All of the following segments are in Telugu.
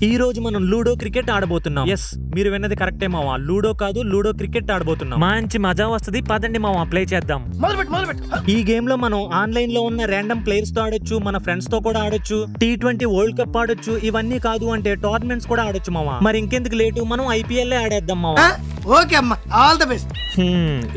ఈ రోజు మనం లూడో క్రికెట్ ఆడబోతున్నాం. ఎస్, మీరు విన్నది కరెక్టే మావా. లూడో కాదు, లూడో క్రికెట్ ఆడబోతున్నాం. మంచి మజా వస్తుంది. పదండి మావా, ప్లే చేద్దాం. ఈ గేమ్ లో మనం ఆన్లైన్ లో ఉన్న ర్యాండమ్ ప్లేయర్స్ తో ఆడొచ్చు, మన ఫ్రెండ్స్ తో కూడా ఆడొచ్చు, T20 వరల్డ్ కప్ ఆడొచ్చు. ఇవన్నీ కాదు అంటే టోర్నమెంట్స్ కూడా ఆడొచ్చు మావా. మరి ఇంకెందుకు లేటు, మనం IPL ఆడేద్దాం మావా. ఓకే అమ్మా, all the best.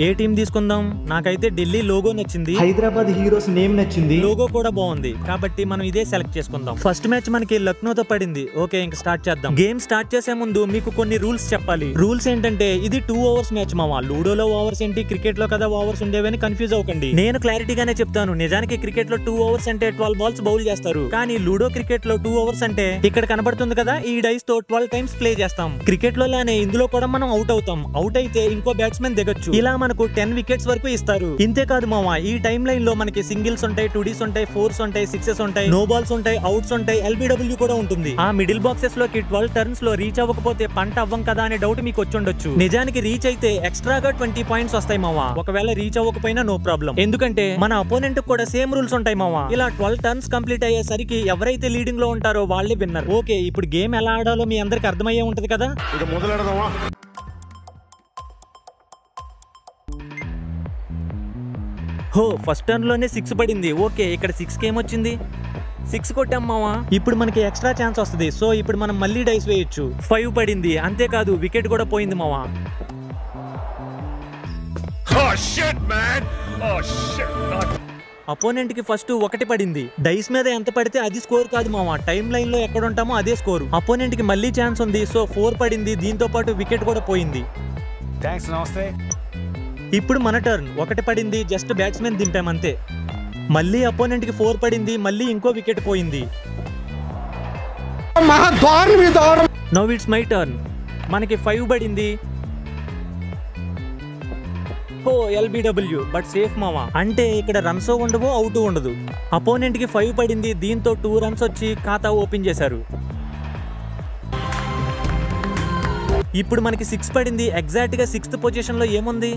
A team తీసుకుందాం? నాకైతే ఢిల్లీ లోగో నచ్చింది, హైదరాబాద్ హీరోస్ నేమ్ నచ్చింది, లోగో కూడా బాగుంది. కాబట్టి మనం ఇదే సెలెక్ట్ చేసుకుందాం. ఫస్ట్ మ్యాచ్ మనకి లక్నోతో పడింది. ఓకే, ఇంకా స్టార్ట్ చేద్దాం. గేమ్ స్టార్ట్ చేసే ముందు మీకు కొన్ని రూల్స్ చెప్పాలి. రూల్స్ ఏంటంటే ఇది 2 ఓవర్స్ మ్యాచ్ మావా. లూడోలో ఓవర్స్ ఏంటి, క్రికెట్ లో కదా ఓవర్స్ ఉండేవని కన్ఫ్యూజ్ అవ్వకండి. నేను క్లారిటీగానే చెప్తాను. నిజానికి క్రికెట్ లో 2 ఓవర్స్ అంటే 12 బాల్స్ బౌల్ చేస్తారు. కానీ లూడో క్రికెట్ లో 2 ఓవర్స్ అంటే ఇక్కడ కనబడుతుంది కదా, ఈ డైస్ తో 12 టైమ్స్ ప్లే చేస్తాం. క్రికెట్ లో లానే ఇందులో కూడా మనం అవుట్ అవుతాం. అవుట్ అయితే ఇంకో బ్యాట్స్మెన్ దిగొచ్చు. ఇలా మనకు 10 వికెట్స్ వరకు ఇస్తారు. ఇంతే కాదు మావా, ఈ టైం లైన్ లో మనకి సింగిల్స్ ఉంటాయి, 2Ds ఉంటాయి, 4s ఉంటాయి, 6s ఉంటాయి, నో బాల్స్ ఉంటాయి, అవుట్స్ ఉంటాయి, LBW కూడా ఉంటుంది. ఆ మిడిల్ బాక్సెస్ లోకి 12 టర్న్స్ లో రీచ్ అవ్వకపోతే పంట అవ్వం కదా అనే డౌట్ మీకు వచ్చి ఉండొచ్చు. నిజానికి రీచ్ అయితే ఎక్స్ట్రాగా 20 పాయింట్స్ వస్తాయి మావా. ఒకవేళ రీచ్ అవ్వకపోయినా నో ప్రాబ్లం, ఎందుకంటే మన అపోనెంట్ కూడా సేమ్ రూల్స్ ఉంటాయి మావా. ఇలా 12 టర్న్స్ కంప్లీట్ అయ్యేసరికి ఎవరైతే లీడింగ్ లో ఉంటారో వాళ్ళే విన్నర్. ఓకే, ఇప్పుడు గేమ్ ఎలా ఆడాలో మీ అందరికి అర్థమయ్యే ఉంటది కదా. హో, ఫస్ట్ టర్న్ లోనే 6 పడింది. ఓకే, ఇక్కడ 6 కి ఏమొచ్చింది? 6 కొట్టాం మావా. ఇప్పుడు మనకి ఎక్స్ట్రా ఛాన్స్ వస్తుంది. సో ఇప్పుడు మనం మళ్ళీ డైస్ వేయొచ్చు. 5 పడింది. అంతేకాదు వికెట్ కూడా పోయింది మావా. అపోనెంట్ కి ఫస్ట్ 1 పడింది. డైస్ మీద ఎంత పడితే అది స్కోర్ కాదు మావా. టైం లైన్ లో ఎక్కడ ఉంటామో అదే స్కోర్. అపోనెంట్ కి మళ్ళీ ఛాన్స్ ఉంది. సో 4 పడింది. దీంతో పాటు వికెట్ కూడా పోయింది. ఇప్పుడు మన టర్న్. 1 పడింది. జస్ట్ బ్యాట్స్మెన్ దింపామంతే. మళ్ళీ అపోనెంట్ కి 4 పడింది. మళ్ళీ ఇంకో వికెట్ పోయింది. Now it's my turn. మనకి 5 పడింది. ఓ, LBW, బట్ సేఫ్ మావా. అంటే ఇక్కడ రన్స్ ఉండవు, అవుట్ ఉండదు. అపోనెంట్ కి 5 పడింది. దీంతో 2 రన్స్ వచ్చి ఖాతా ఓపెన్ చేశారు. ఇప్పుడు మనకి 6 పడింది. ఎగ్జాక్ట్ గా 6th పొజిషన్ లో ఏముంది?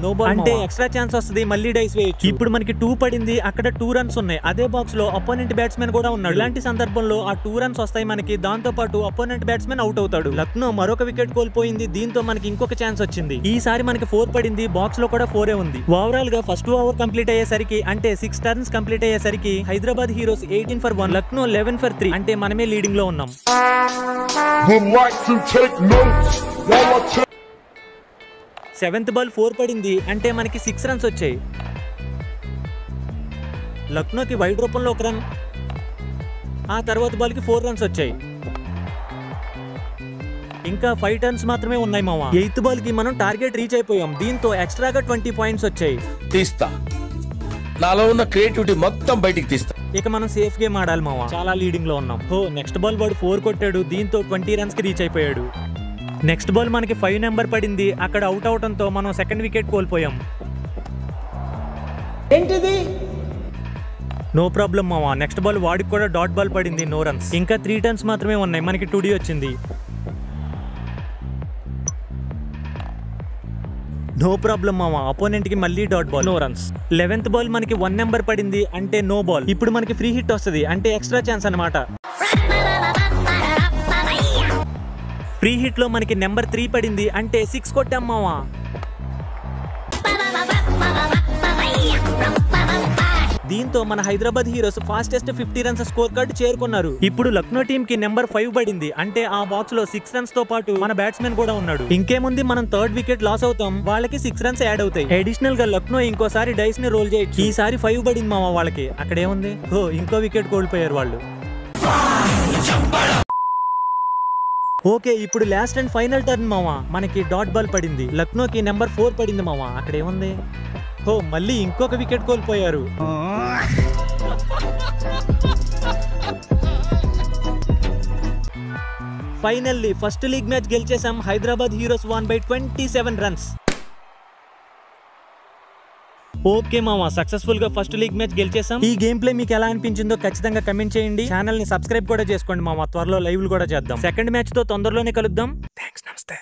No ball. అంటే ఎక్స్ట్రా ఛాన్స్ వస్తుంది. మళ్ళీ డైస్ వేయొచ్చు. ఇప్పుడు మనకి 2 పడింది. అక్కడ 2 రన్స్ ఉన్నాయి. అదే బాక్స్ లో అపోనెంట్ బ్యాట్స్మెన్ కూడా ఉన్నాడు. ఇలాంటి సందర్భంలో ఆ 2 రన్స్ వస్తాయి మనకి. దాంతో పాటు అపోనెంట్ బ్యాట్స్మెన్ అవుట్ అవుతాడు. లక్నో మరొక వికెట్ కోల్పోయింది. దీంతో మనకి ఇంకొక ఛాన్స్ వచ్చింది. ఈసారి మనకి 4 పడింది. బాక్స్ లో కూడా 4 ఉంది. ఓవరాల్ గా ఫస్ట్ ఓవర్ కంప్లీట్ అయ్యేసరికి, అంటే 6 టర్న్స్ కంప్లీట్ అయ్యేసరికి Hyderabad heroes 18 for 1, Lucknow 11 for 3. అంటే మనమే లీడింగ్ లో ఉన్నాం. 7th బాల్ 4 పడింది. అంటే మనకి 6 రన్స్ వచ్చాయి. లక్నోకి వైడ్ రూపంలో 1 రన్. ఆ తర్వాత బాల్ కి 4 రన్స్ వచ్చాయి. ఇంకా 5 టర్న్స్ మాత్రమే ఉన్నాయి మావా. 8th బాల్ కి మనం టార్గెట్ రీచ్ అయిపోయాం. దీంతో ఎక్స్ట్రాగా 20 పాయింట్స్ వచ్చాయి. తీస్తా, నాలో ఉన్న క్రియేటివిటీ మొత్తం బయటికి తీస్తా. ఇక మనం సేఫ్ గేమ్ ఆడాలి మావా. చాలా లీడింగ్ లో ఉన్నాం. నెక్స్ట్ బాల్ వాడు 4 కొట్టాడు. దీంతో 20 రన్స్ కి రీచ్ అయిపోయాడు. నెక్స్ట్ బాల్ మనకి 5 నెంబర్ పడింది. అక్కడ అవుట్ అవటంతో మనం 2nd వికెట్ కోల్పోయాం. ఏంటిది? నో ప్రాబ్లం మావా. నెక్స్ట్ బాల్ వాడికి కూడా డాట్ బాల్ పడింది. No runs. ఇంకా 3 టర్న్స్ మాత్రమే ఉన్నాయి. మనకి 2D వచ్చింది. నో ప్రాబ్లం మావా. అపోనెంట్ కి మళ్ళీ dot ball. No runs. 11th ball మనకి 1 నెంబర్ పడింది. అంటే నో బాల్. ఇప్పుడు మనకి ఫ్రీ హిట్ వస్తుంది. అంటే ఎక్స్ట్రా ఛాన్స్ అన్నమాట. ఫ్రీ హిట్ లో మనకి నెంబర్ 3 పడింది. అంటే 6 కొట్టాం మావా. దీంతో మన Hyderabad heroes fastest 50 runs score card చేరుకున్నారు. ఇప్పుడు లక్నో టీమ్ కి నెంబర్ 5 పడింది. అంటే ఆ బాక్స్ లో 6 రన్స్ తో పాటు మన బ్యాట్స్మెన్ కూడా ఉన్నాడు. ఇంకేముంది, మనం 3rd వికెట్ లాస్ అవుతాం. వాళ్ళకి 6 రన్స్ యాడ్ అవుతాయి. అడిషనల్ గా లక్నో ఇంకోసారి డైస్ ని రోల్ చేయొచ్చు. ఈసారి 5 పడింది మావా వాళ్ళకి. అక్కడ ఏముంది? ఇంకో వికెట్ కోల్పోయారు వాళ్ళు. ఓకే, ఇప్పుడు లాస్ట్ అండ్ ఫైనల్ టర్న్ మావా. మనకి డాట్ బాల్ పడింది. లక్నోకి నెంబర్ 4 పడింది మావా. అక్కడ ఏముంది? మళ్ళీ ఇంకొక వికెట్ కోల్పోయారు. ఫైనల్లీ ఫస్ట్ లీగ్ మ్యాచ్ గెలిచేసాం. Hyderabad heroes won by 27 runs. Okay మామా, సక్సెస్ఫుల్ గా ఫస్ట్ లీగ్ మ్యాచ్ గెలిచేసాం. ఈ గేమ్ ప్లే మీకు ఎలా అనిపించిందో ఖచ్చితంగా కమెంట్ చేయండి. ఛానల్ ని సబ్స్క్రైబ్ కూడా చేసుకోండి మామా. త్వరలో లైవ్లు కూడా చేద్దాం. 2nd మ్యాచ్ తో తొందరలోనే కలుద్దాం. థాంక్స్, నమస్తే.